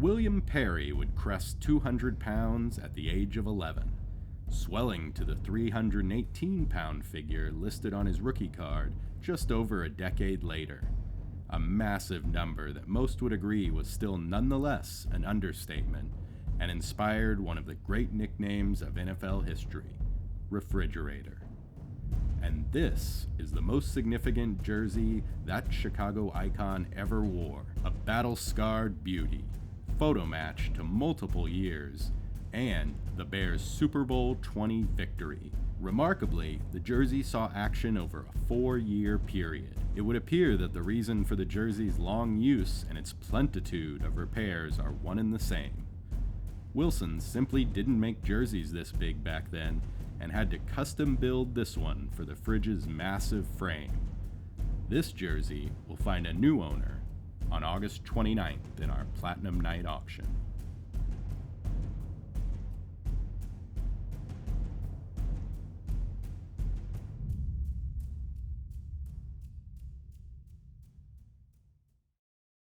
William Perry would crest 200 pounds at the age of 11, swelling to the 318-pound figure listed on his rookie card just over a decade later. A massive number that most would agree was still nonetheless an understatement and inspired one of the great nicknames of NFL history, Refrigerator. And this is the most significant jersey that Chicago icon ever wore, a battle-scarred beauty, photo match to multiple years, and the Bears' Super Bowl 20 victory. Remarkably, the jersey saw action over a 4-year period. It would appear that the reason for the jersey's long use and its plentitude of repairs are one and the same. Wilson simply didn't make jerseys this big back then and had to custom build this one for the Fridge's massive frame. This jersey will find a new owner on August 29th in our Platinum Night auction.